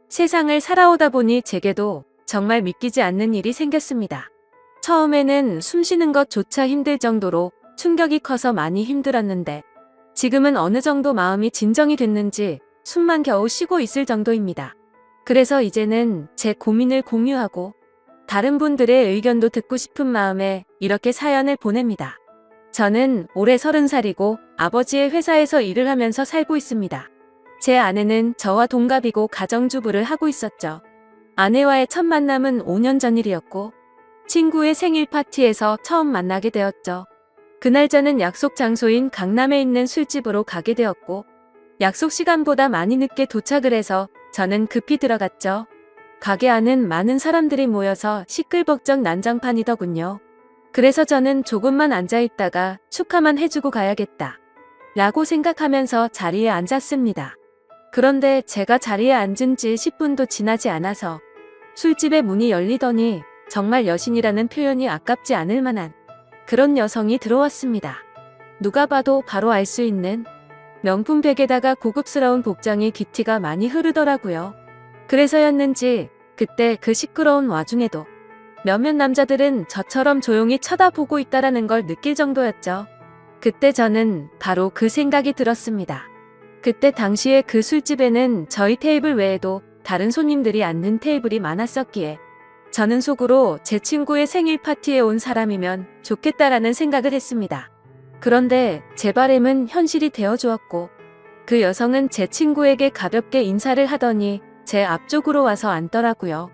세상을 살아오다 보니 제게도 정말 믿기지 않는 일이 생겼습니다. 처음에는 숨 쉬는 것조차 힘들 정도로 충격이 커서 많이 힘들었는데 지금은 어느 정도 마음이 진정이 됐는지 숨만 겨우 쉬고 있을 정도입니다. 그래서 이제는 제 고민을 공유하고 다른 분들의 의견도 듣고 싶은 마음에 이렇게 사연을 보냅니다. 저는 올해 30살이고 아버지의 회사에서 일을 하면서 살고 있습니다. 제 아내는 저와 동갑이고 가정주부를 하고 있었죠. 아내와의 첫 만남은 5년 전 일이었고 친구의 생일 파티에서 처음 만나게 되었죠. 그날 저는 약속 장소인 강남에 있는 술집으로 가게 되었고 약속 시간보다 많이 늦게 도착을 해서 저는 급히 들어갔죠. 가게 안은 많은 사람들이 모여서 시끌벅적 난장판이더군요. 그래서 저는 조금만 앉아있다가 축하만 해주고 가야겠다 라고 생각하면서 자리에 앉았습니다. 그런데 제가 자리에 앉은 지 10분도 지나지 않아서 술집의 문이 열리더니 정말 여신이라는 표현이 아깝지 않을 만한 그런 여성이 들어왔습니다. 누가 봐도 바로 알 수 있는 명품 백에다가 고급스러운 복장이 귀티가 많이 흐르더라고요. 그래서였는지 그때 그 시끄러운 와중에도 몇몇 남자들은 저처럼 조용히 쳐다보고 있다라는 걸 느낄 정도였죠. 그때 저는 바로 그 생각이 들었습니다. 그때 당시에 그 술집에는 저희 테이블 외에도 다른 손님들이 앉는 테이블이 많았었기에 저는 속으로 제 친구의 생일 파티에 온 사람이면 좋겠다라는 생각을 했습니다. 그런데 제 바람은 현실이 되어 주었고 그 여성은 제 친구에게 가볍게 인사를 하더니 제 앞쪽으로 와서 앉더라고요.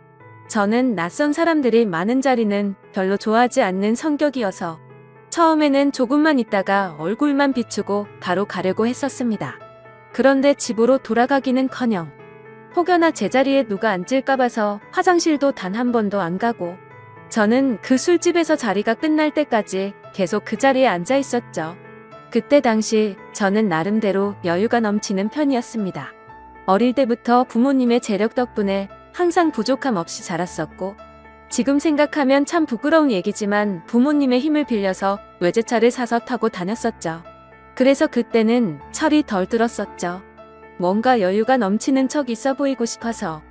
저는 낯선 사람들이 많은 자리는 별로 좋아하지 않는 성격이어서 처음에는 조금만 있다가 얼굴만 비추고 바로 가려고 했었습니다. 그런데 집으로 돌아가기는커녕 혹여나 제자리에 누가 앉을까 봐서 화장실도 단 한 번도 안 가고 저는 그 술집에서 자리가 끝날 때까지 계속 그 자리에 앉아 있었죠. 그때 당시 저는 나름대로 여유가 넘치는 편이었습니다. 어릴 때부터 부모님의 재력 덕분에 항상 부족함 없이 자랐었고 지금 생각하면 참 부끄러운 얘기지만 부모님의 힘을 빌려서 외제차를 사서 타고 다녔었죠. 그래서 그때는 철이 덜 들었었죠. 뭔가 여유가 넘치는 척 있어 보이고 싶어서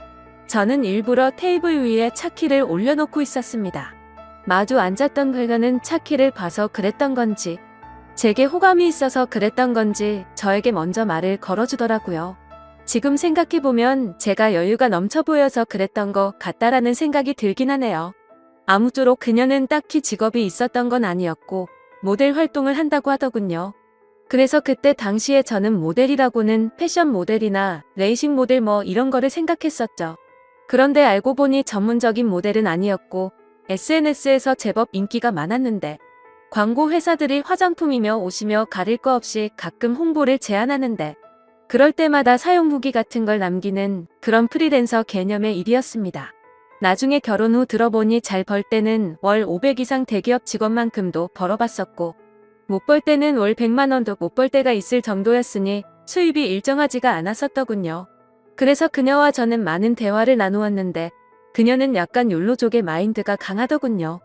저는 일부러 테이블 위에 차키를 올려놓고 있었습니다. 마주 앉았던 그녀는 차키를 봐서 그랬던 건지 제게 호감이 있어서 그랬던 건지 저에게 먼저 말을 걸어주더라고요. 지금 생각해보면 제가 여유가 넘쳐 보여서 그랬던 것 같다라는 생각이 들긴 하네요. 아무쪼록 그녀는 딱히 직업이 있었던 건 아니었고 모델 활동을 한다고 하더군요. 그래서 그때 당시에 저는 모델이라고는 패션 모델이나 레이싱 모델 뭐 이런 거를 생각했었죠. 그런데 알고 보니 전문적인 모델은 아니었고 SNS에서 제법 인기가 많았는데 광고 회사들이 화장품이며 옷이며 가릴 거 없이 가끔 홍보를 제안하는데 그럴 때마다 사용 후기 같은 걸 남기는 그런 프리랜서 개념의 일이었습니다. 나중에 결혼 후 들어보니 잘 벌 때는 월 500 이상 대기업 직원만큼도 벌어봤었고 못 벌 때는 월 100만 원도 못 벌 때가 있을 정도였으니 수입이 일정하지가 않았었더군요. 그래서 그녀와 저는 많은 대화를 나누었는데 그녀는 약간 욜로족의 마인드가 강하더군요.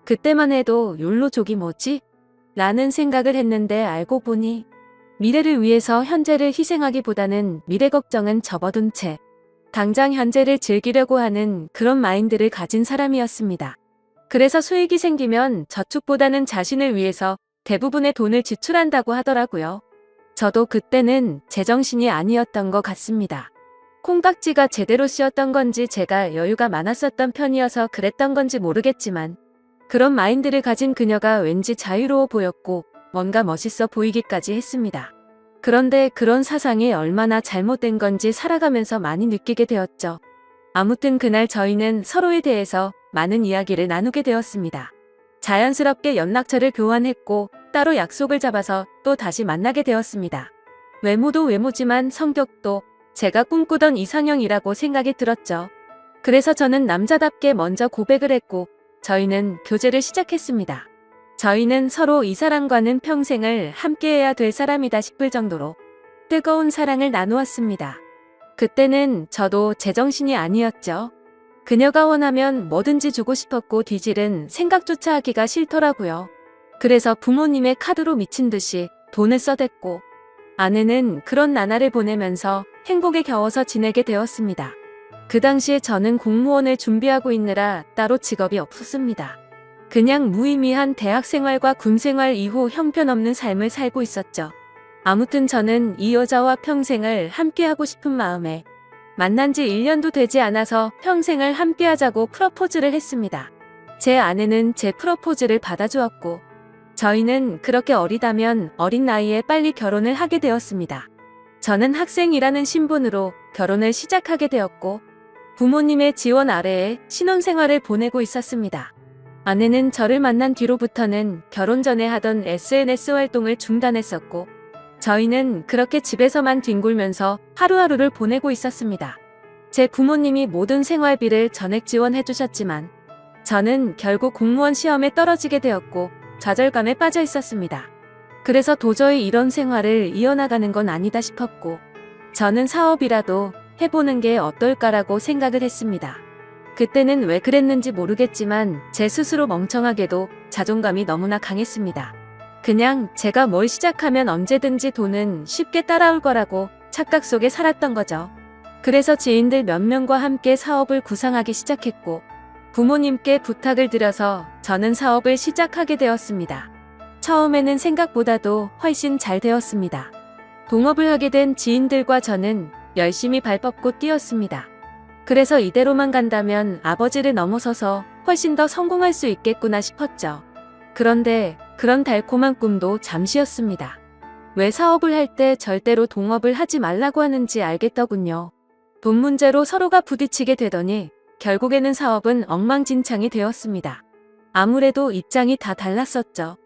그때만 해도 욜로족이 뭐지? 라는 생각을 했는데 알고 보니 미래를 위해서 현재를 희생하기보다는 미래 걱정은 접어둔 채 당장 현재를 즐기려고 하는 그런 마인드를 가진 사람이었습니다. 그래서 수익이 생기면 저축보다는 자신을 위해서 대부분의 돈을 지출한다고 하더라고요. 저도 그때는 제정신이 아니었던 것 같습니다. 콩깍지가 제대로 씌었던 건지 제가 여유가 많았었던 편이어서 그랬던 건지 모르겠지만 그런 마인드를 가진 그녀가 왠지 자유로워 보였고 뭔가 멋있어 보이기까지 했습니다. 그런데 그런 사상이 얼마나 잘못된 건지 살아가면서 많이 느끼게 되었죠. 아무튼 그날 저희는 서로에 대해서 많은 이야기를 나누게 되었습니다. 자연스럽게 연락처를 교환했고 따로 약속을 잡아서 또 다시 만나게 되었습니다. 외모도 외모지만 성격도 제가 꿈꾸던 이상형이라고 생각이 들었죠. 그래서 저는 남자답게 먼저 고백을 했고 저희는 교제를 시작했습니다. 저희는 서로 이 사람과는 평생을 함께해야 될 사람이다 싶을 정도로 뜨거운 사랑을 나누었습니다. 그때는 저도 제정신이 아니었죠. 그녀가 원하면 뭐든지 주고 싶었고 뒤질은 생각조차 하기가 싫더라고요. 그래서 부모님의 카드로 미친 듯이 돈을 써댔고 아내는 그런 나날을 보내면서 행복에 겨워서 지내게 되었습니다. 그 당시에 저는 공무원을 준비하고 있느라 따로 직업이 없었습니다. 그냥 무의미한 대학 생활과 군 생활 이후 형편없는 삶을 살고 있었죠. 아무튼 저는 이 여자와 평생을 함께하고 싶은 마음에 만난 지 1년도 되지 않아서 평생을 함께하자고 프러포즈를 했습니다. 제 아내는 제 프러포즈를 받아주었고 저희는 그렇게 어리다면 어린 나이에 빨리 결혼을 하게 되었습니다. 저는 학생이라는 신분으로 결혼을 시작하게 되었고 부모님의 지원 아래에 신혼생활을 보내고 있었습니다. 아내는 저를 만난 뒤로부터는 결혼 전에 하던 SNS 활동을 중단했었고 저희는 그렇게 집에서만 뒹굴면서 하루하루를 보내고 있었습니다. 제 부모님이 모든 생활비를 전액 지원해 주셨지만 저는 결국 공무원 시험에 떨어지게 되었고 좌절감에 빠져 있었습니다. 그래서 도저히 이런 생활을 이어나가는 건 아니다 싶었고 저는 사업이라도 해보는 게 어떨까라고 생각을 했습니다. 그때는 왜 그랬는지 모르겠지만 제 스스로 멍청하게도 자존감이 너무나 강했습니다. 그냥 제가 뭘 시작하면 언제든지 돈은 쉽게 따라올 거라고 착각 속에 살았던 거죠. 그래서 지인들 몇 명과 함께 사업을 구상하기 시작했고 부모님께 부탁을 드려서 저는 사업을 시작하게 되었습니다. 처음에는 생각보다도 훨씬 잘 되었습니다. 동업을 하게 된 지인들과 저는 열심히 발벗고 뛰었습니다. 그래서 이대로만 간다면 아버지를 넘어서서 훨씬 더 성공할 수 있겠구나 싶었죠. 그런데 그런 달콤한 꿈도 잠시였습니다. 왜 사업을 할 때 절대로 동업을 하지 말라고 하는지 알겠더군요. 돈 문제로 서로가 부딪히게 되더니 결국에는 사업은 엉망진창이 되었습니다. 아무래도 입장이 다 달랐었죠.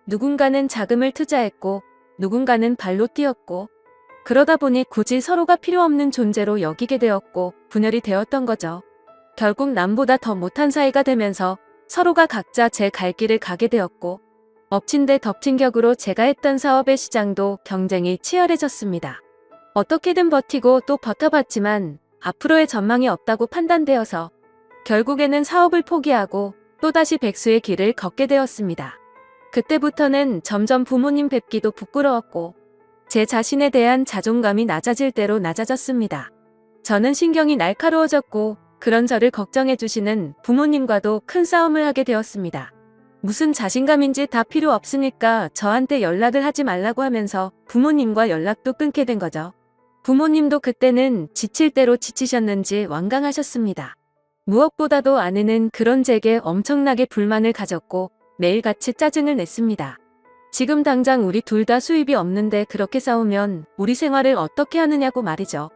누군가는 자금을 투자했고 누군가는 발로 뛰었고 그러다 보니 굳이 서로가 필요 없는 존재로 여기게 되었고 분열이 되었던 거죠. 결국 남보다 더 못한 사이가 되면서 서로가 각자 제 갈 길을 가게 되었고 엎친 데 덮친 격으로 제가 했던 사업의 시장도 경쟁이 치열해졌습니다. 어떻게든 버티고 또 버텨봤지만 앞으로의 전망이 없다고 판단되어서 결국에는 사업을 포기하고 또다시 백수의 길을 걷게 되었습니다. 그때부터는 점점 부모님 뵙기도 부끄러웠고 제 자신에 대한 자존감이 낮아질 대로 낮아졌습니다. 저는 신경이 날카로워졌고 그런 저를 걱정해주시는 부모님과도 큰 싸움을 하게 되었습니다. 무슨 자신감인지 다 필요 없으니까 저한테 연락을 하지 말라고 하면서 부모님과 연락도 끊게 된 거죠. 부모님도 그때는 지칠 대로 지치셨는지 완강하셨습니다. 무엇보다도 아내는 그런 제게 엄청나게 불만을 가졌고 매일같이 짜증을 냈습니다. 지금 당장 우리 둘 다 수입이 없는데 그렇게 싸우면 우리 생활을 어떻게 하느냐고 말이죠.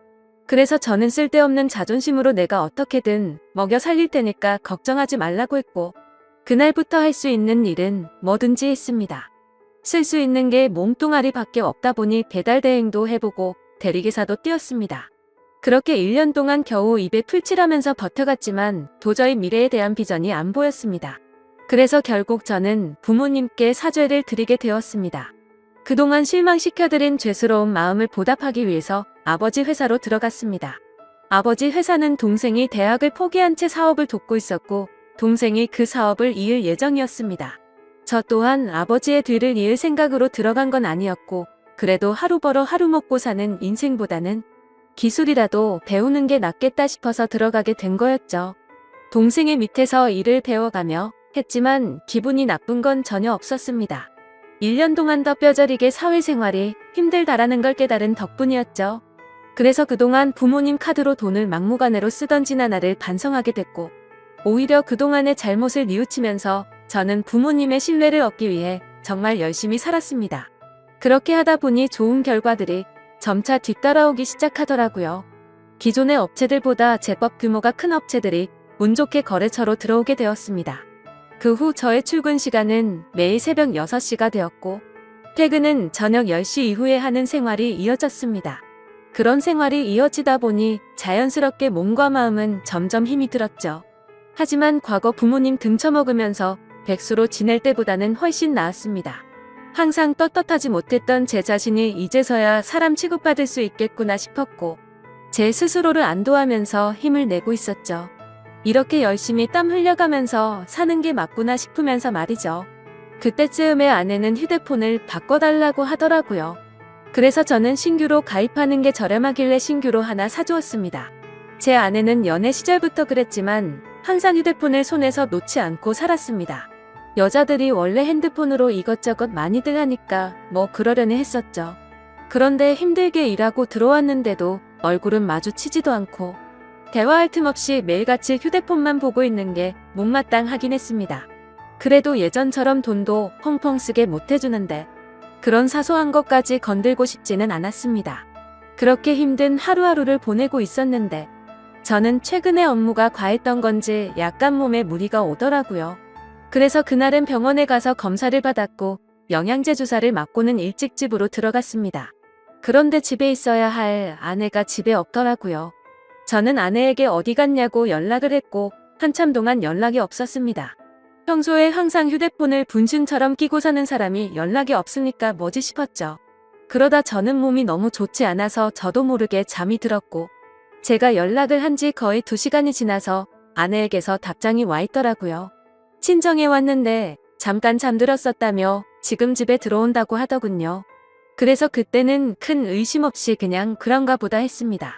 그래서 저는 쓸데없는 자존심으로 내가 어떻게든 먹여 살릴 테니까 걱정하지 말라고 했고 그날부터 할 수 있는 일은 뭐든지 했습니다. 쓸 수 있는 게 몸뚱아리밖에 없다 보니 배달 대행도 해보고 대리기사도 뛰었습니다. 그렇게 1년 동안 겨우 입에 풀칠하면서 버텨갔지만 도저히 미래에 대한 비전이 안 보였습니다. 그래서 결국 저는 부모님께 사죄를 드리게 되었습니다. 그동안 실망시켜드린 죄스러운 마음을 보답하기 위해서 아버지 회사로 들어갔습니다. 아버지 회사는 동생이 대학을 포기한 채 사업을 돕고 있었고 동생이 그 사업을 이을 예정이었습니다. 저 또한 아버지의 뒤를 이을 생각으로 들어간 건 아니었고 그래도 하루 벌어 하루 먹고 사는 인생보다는 기술이라도 배우는 게 낫겠다 싶어서 들어가게 된 거였죠. 동생의 밑에서 일을 배워가며 했지만 기분이 나쁜 건 전혀 없었습니다. 1년 동안 더 뼈저리게 사회생활이 힘들다라는 걸 깨달은 덕분이었죠. 그래서 그동안 부모님 카드로 돈을 막무가내로 쓰던 지나나를 반성하게 됐고 오히려 그동안의 잘못을 뉘우치면서 저는 부모님의 신뢰를 얻기 위해 정말 열심히 살았습니다. 그렇게 하다 보니 좋은 결과들이 점차 뒤따라오기 시작하더라고요. 기존의 업체들보다 제법 규모가 큰 업체들이 운 좋게 거래처로 들어오게 되었습니다. 그 후 저의 출근 시간은 매일 새벽 6시가 되었고 퇴근은 저녁 10시 이후에 하는 생활이 이어졌습니다. 그런 생활이 이어지다 보니 자연스럽게 몸과 마음은 점점 힘이 들었죠. 하지만 과거 부모님 등쳐먹으면서 백수로 지낼 때보다는 훨씬 나았습니다. 항상 떳떳하지 못했던 제 자신이 이제서야 사람 취급받을 수 있겠구나 싶었고 제 스스로를 안도하면서 힘을 내고 있었죠. 이렇게 열심히 땀 흘려가면서 사는 게 맞구나 싶으면서 말이죠. 그때쯤에 아내는 휴대폰을 바꿔달라고 하더라고요. 그래서 저는 신규로 가입하는 게 저렴하길래 신규로 하나 사주었습니다. 제 아내는 연애 시절부터 그랬지만 항상 휴대폰을 손에서 놓지 않고 살았습니다. 여자들이 원래 핸드폰으로 이것저것 많이들 하니까 뭐 그러려니 했었죠. 그런데 힘들게 일하고 들어왔는데도 얼굴은 마주치지도 않고 대화할 틈 없이 매일같이 휴대폰만 보고 있는 게 못마땅하긴 했습니다. 그래도 예전처럼 돈도 펑펑 쓰게 못해주는데 그런 사소한 것까지 건들고 싶지는 않았습니다. 그렇게 힘든 하루하루를 보내고 있었는데 저는 최근에 업무가 과했던 건지 약간 몸에 무리가 오더라고요. 그래서 그날은 병원에 가서 검사를 받았고 영양제 주사를 맞고는 일찍 집으로 들어갔습니다. 그런데 집에 있어야 할 아내가 집에 없더라고요. 저는 아내에게 어디 갔냐고 연락을 했고 한참 동안 연락이 없었습니다. 평소에 항상 휴대폰을 분신처럼 끼고 사는 사람이 연락이 없으니까 뭐지 싶었죠. 그러다 저는 몸이 너무 좋지 않아서 저도 모르게 잠이 들었고 제가 연락을 한 지 거의 2시간이 지나서 아내에게서 답장이 와 있더라고요. 친정에 왔는데 잠깐 잠들었었다며 지금 집에 들어온다고 하더군요. 그래서 그때는 큰 의심 없이 그냥 그런가 보다 했습니다.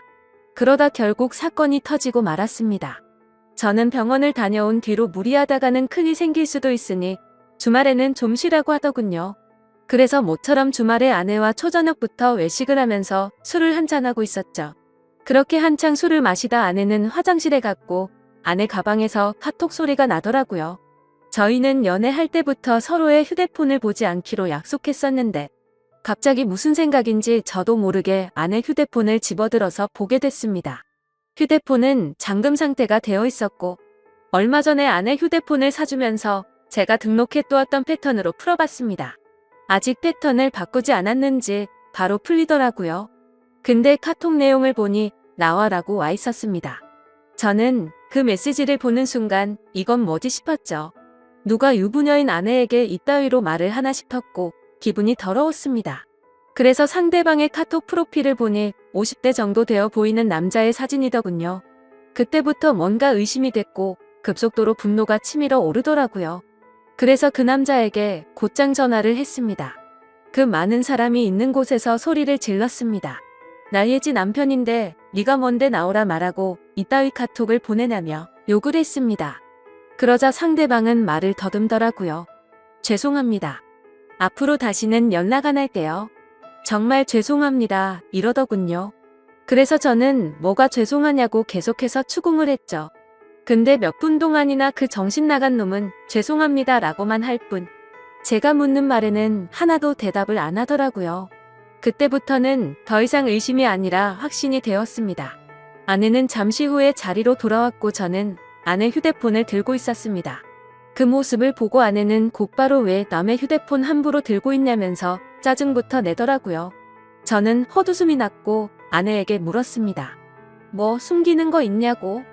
그러다 결국 사건이 터지고 말았습니다. 저는 병원을 다녀온 뒤로 무리하다가는 큰일이 생길 수도 있으니 주말에는 좀 쉬라고 하더군요. 그래서 모처럼 주말에 아내와 초저녁부터 외식을 하면서 술을 한잔하고 있었죠. 그렇게 한창 술을 마시다 아내는 화장실에 갔고 아내 가방에서 카톡 소리가 나더라고요. 저희는 연애할 때부터 서로의 휴대폰을 보지 않기로 약속했었는데 갑자기 무슨 생각인지 저도 모르게 아내 휴대폰을 집어들어서 보게 됐습니다. 휴대폰은 잠금 상태가 되어 있었고 얼마 전에 아내 휴대폰을 사주면서 제가 등록해 두었던 패턴으로 풀어봤습니다. 아직 패턴을 바꾸지 않았는지 바로 풀리더라고요. 근데 카톡 내용을 보니 나와라고 와 있었습니다. 저는 그 메시지를 보는 순간 이건 뭐지 싶었죠. 누가 유부녀인 아내에게 이따위로 말을 하나 싶었고 기분이 더러웠습니다. 그래서 상대방의 카톡 프로필을 보니 50대 정도 되어 보이는 남자의 사진이더군요. 그때부터 뭔가 의심이 됐고 급속도로 분노가 치밀어 오르더라고요. 그래서 그 남자에게 곧장 전화를 했습니다. 그 많은 사람이 있는 곳에서 소리를 질렀습니다. 나 예지 남편인데 네가 뭔데 나오라 말하고 이따위 카톡을 보내냐며 욕을 했습니다. 그러자 상대방은 말을 더듬더라고요. 죄송합니다. 앞으로 다시는 연락 안 할게요. 정말 죄송합니다. 이러더군요. 그래서 저는 뭐가 죄송하냐고 계속해서 추궁을 했죠. 근데 몇 분 동안이나 그 정신 나간 놈은 죄송합니다 라고만 할 뿐 제가 묻는 말에는 하나도 대답을 안 하더라고요. 그때부터는 더 이상 의심이 아니라 확신이 되었습니다. 아내는 잠시 후에 자리로 돌아왔고 저는 아내 휴대폰을 들고 있었습니다. 그 모습을 보고 아내는 곧바로 왜 남의 휴대폰 함부로 들고 있냐면서 짜증부터 내더라고요. 저는 헛웃음이 났고 아내에게 물었습니다. 뭐 숨기는 거 있냐고?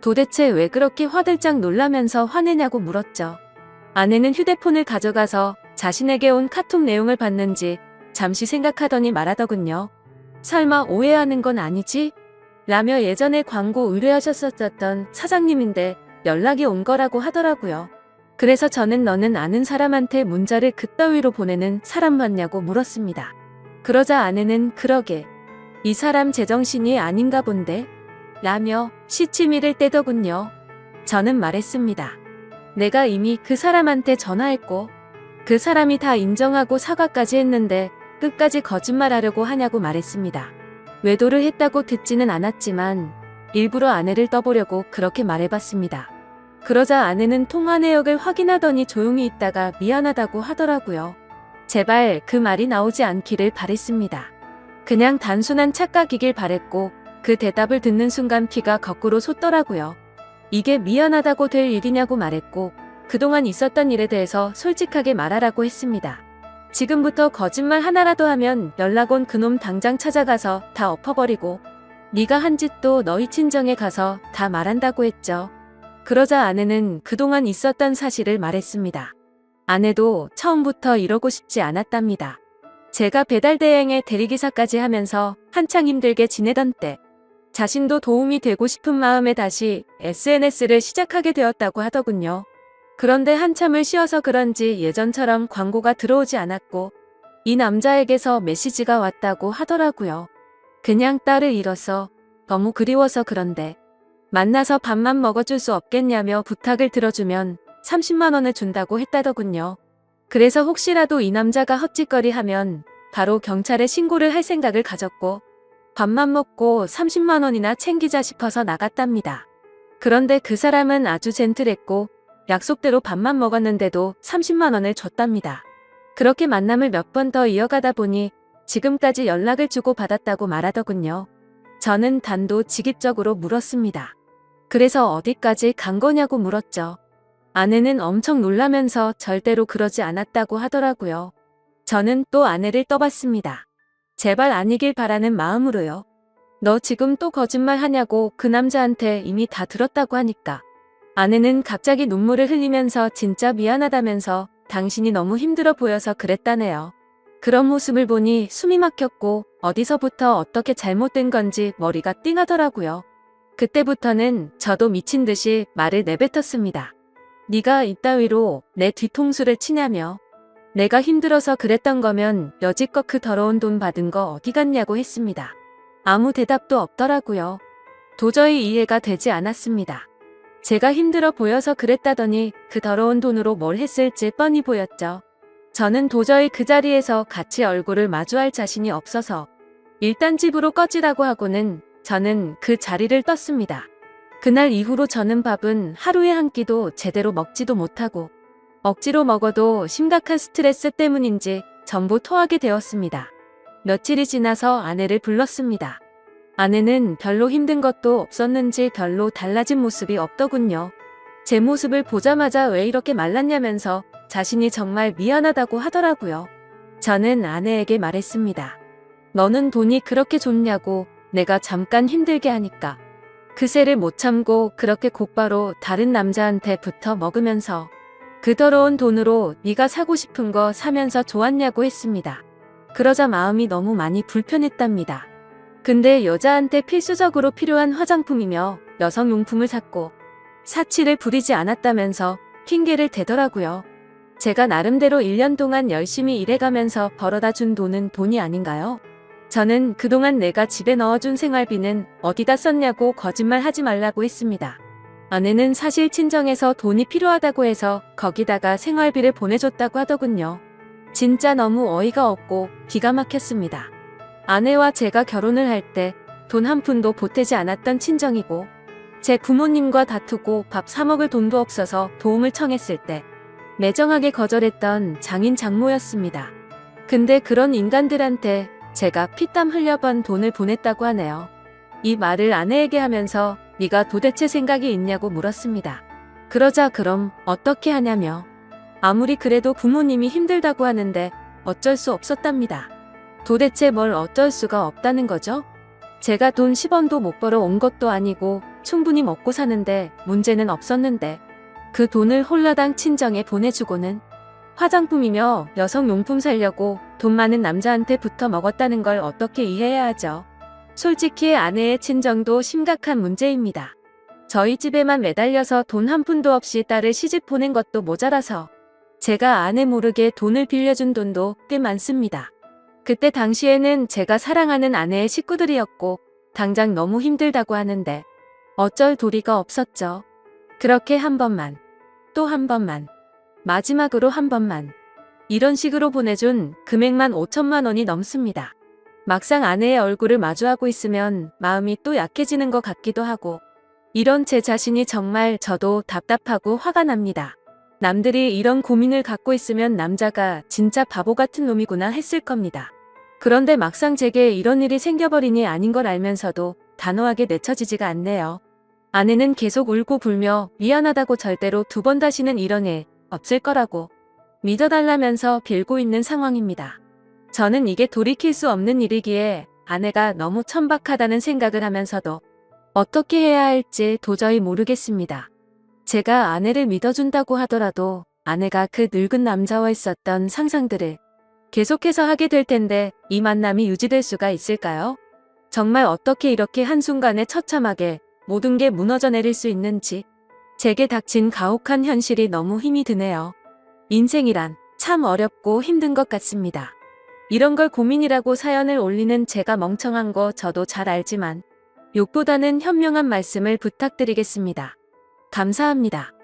도대체 왜 그렇게 화들짝 놀라면서 화내냐고 물었죠. 아내는 휴대폰을 가져가서 자신에게 온 카톡 내용을 봤는지 잠시 생각하더니 말하더군요. 설마 오해하는 건 아니지? 라며 예전에 광고 의뢰하셨었던 사장님인데 연락이 온 거라고 하더라고요. 그래서 저는 너는 아는 사람한테 문자를 그따위로 보내는 사람 맞냐고 물었습니다. 그러자 아내는 그러게 이 사람 제정신이 아닌가 본데? 라며 시치미를 떼더군요. 저는 말했습니다. 내가 이미 그 사람한테 전화했고 그 사람이 다 인정하고 사과까지 했는데 끝까지 거짓말하려고 하냐고 말했습니다. 외도를 했다고 듣지는 않았지만 일부러 아내를 떠보려고 그렇게 말해봤습니다. 그러자 아내는 통화 내역을 확인하더니 조용히 있다가 미안하다고 하더라고요. 제발 그 말이 나오지 않기를 바랬습니다. 그냥 단순한 착각이길 바랬고 그 대답을 듣는 순간 피가 거꾸로 솟더라고요. 이게 미안하다고 될 일이냐고 말했고 그동안 있었던 일에 대해서 솔직하게 말하라고 했습니다. 지금부터 거짓말 하나라도 하면 연락 온 그놈 당장 찾아가서 다 엎어버리고 네가 한 짓도 너희 친정에 가서 다 말한다고 했죠. 그러자 아내는 그동안 있었던 사실을 말했습니다. 아내도 처음부터 이러고 싶지 않았답니다. 제가 배달 대행의 대리기사까지 하면서 한창 힘들게 지내던 때 자신도 도움이 되고 싶은 마음에 다시 SNS를 시작하게 되었다고 하더군요. 그런데 한참을 쉬어서 그런지 예전처럼 광고가 들어오지 않았고 이 남자에게서 메시지가 왔다고 하더라고요. 그냥 딸을 잃어서 너무 그리워서 그런데 만나서 밥만 먹어줄 수 없겠냐며 부탁을 들어주면 30만 원을 준다고 했다더군요. 그래서 혹시라도 이 남자가 헛짓거리 하면 바로 경찰에 신고를 할 생각을 가졌고 밥만 먹고 30만 원이나 챙기자 싶어서 나갔답니다. 그런데 그 사람은 아주 젠틀했고 약속대로 밥만 먹었는데도 30만 원을 줬답니다. 그렇게 만남을 몇 번 더 이어가다 보니 지금까지 연락을 주고 받았다고 말하더군요. 저는 단도직입적으로 물었습니다. 그래서 어디까지 간 거냐고 물었죠. 아내는 엄청 놀라면서 절대로 그러지 않았다고 하더라고요. 저는 또 아내를 떠봤습니다. 제발 아니길 바라는 마음으로요. 너 지금 또 거짓말 하냐고 그 남자한테 이미 다 들었다고 하니까. 아내는 갑자기 눈물을 흘리면서 진짜 미안하다면서 당신이 너무 힘들어 보여서 그랬다네요. 그런 모습을 보니 숨이 막혔고 어디서부터 어떻게 잘못된 건지 머리가 띵하더라고요. 그때부터는 저도 미친 듯이 말을 내뱉었습니다. 네가 이따위로 내 뒤통수를 치냐며. 내가 힘들어서 그랬던 거면 여지껏 그 더러운 돈 받은 거 어디 갔냐고 했습니다. 아무 대답도 없더라고요. 도저히 이해가 되지 않았습니다. 제가 힘들어 보여서 그랬다더니 그 더러운 돈으로 뭘 했을지 뻔히 보였죠. 저는 도저히 그 자리에서 같이 얼굴을 마주할 자신이 없어서 일단 집으로 꺼지라고 하고는 저는 그 자리를 떴습니다. 그날 이후로 저는 밥은 하루에 한 끼도 제대로 먹지도 못하고 억지로 먹어도 심각한 스트레스 때문인지 전부 토하게 되었습니다. 며칠이 지나서 아내를 불렀습니다. 아내는 별로 힘든 것도 없었는지 별로 달라진 모습이 없더군요. 제 모습을 보자마자 왜 이렇게 말랐냐면서 자신이 정말 미안하다고 하더라고요. 저는 아내에게 말했습니다. 너는 돈이 그렇게 좋냐고 내가 잠깐 힘들게 하니까. 그새를 못 참고 그렇게 곧바로 다른 남자한테 붙어 먹으면서 그 더러운 돈으로 네가 사고 싶은 거 사면서 좋았냐고 했습니다. 그러자 마음이 너무 많이 불편했답니다. 근데 여자한테 필수적으로 필요한 화장품이며 여성용품을 샀고 사치를 부리지 않았다면서 핑계를 대더라고요. 제가 나름대로 1년 동안 열심히 일해가면서 벌어다 준 돈은 돈이 아닌가요? 저는 그동안 내가 집에 넣어준 생활비는 어디다 썼냐고 거짓말 하지 말라고 했습니다. 아내는 사실 친정에서 돈이 필요하다고 해서 거기다가 생활비를 보내줬다고 하더군요. 진짜 너무 어이가 없고 기가 막혔습니다. 아내와 제가 결혼을 할 때 돈 한 푼도 보태지 않았던 친정이고 제 부모님과 다투고 밥 사 먹을 돈도 없어서 도움을 청했을 때 매정하게 거절했던 장인 장모였습니다. 근데 그런 인간들한테 제가 피땀 흘려번 돈을 보냈다고 하네요. 이 말을 아내에게 하면서 네가 도대체 생각이 있냐고 물었습니다. 그러자 그럼 어떻게 하냐며. 아무리 그래도 부모님이 힘들다고 하는데 어쩔 수 없었답니다. 도대체 뭘 어쩔 수가 없다는 거죠? 제가 돈 10원도 못 벌어 온 것도 아니고 충분히 먹고 사는데 문제는 없었는데 그 돈을 홀라당 친정에 보내주고는 화장품이며 여성용품 사려고 돈 많은 남자한테 붙어 먹었다는 걸 어떻게 이해해야 하죠? 솔직히 아내의 친정도 심각한 문제입니다. 저희 집에만 매달려서 돈 한 푼도 없이 딸을 시집 보낸 것도 모자라서 제가 아내 모르게 돈을 빌려준 돈도 꽤 많습니다. 그때 당시에는 제가 사랑하는 아내의 식구들이었고 당장 너무 힘들다고 하는데 어쩔 도리가 없었죠. 그렇게 한 번만, 또 한 번만, 마지막으로 한 번만 이런 식으로 보내준 금액만 5천만 원이 넘습니다. 막상 아내의 얼굴을 마주하고 있으면 마음이 또 약해지는 것 같기도 하고 이런 제 자신이 정말 저도 답답하고 화가 납니다. 남들이 이런 고민을 갖고 있으면 남자가 진짜 바보 같은 놈이구나 했을 겁니다. 그런데 막상 제게 이런 일이 생겨버리니 아닌 걸 알면서도 단호하게 내쳐지지가 않네요. 아내는 계속 울고 불며 미안하다고 절대로 두 번 다시는 이런 일 없을 거라고 믿어달라면서 빌고 있는 상황입니다. 저는 이게 돌이킬 수 없는 일이기에 아내가 너무 천박하다는 생각을 하면서도 어떻게 해야 할지 도저히 모르겠습니다. 제가 아내를 믿어준다고 하더라도 아내가 그 늙은 남자와 있었던 상상들을 계속해서 하게 될 텐데 이 만남이 유지될 수가 있을까요? 정말 어떻게 이렇게 한순간에 처참하게 모든 게 무너져 내릴 수 있는지 제게 닥친 가혹한 현실이 너무 힘이 드네요. 인생이란 참 어렵고 힘든 것 같습니다. 이런 걸 고민이라고 사연을 올리는 제가 멍청한 거 저도 잘 알지만 욕보다는 현명한 말씀을 부탁드리겠습니다. 감사합니다.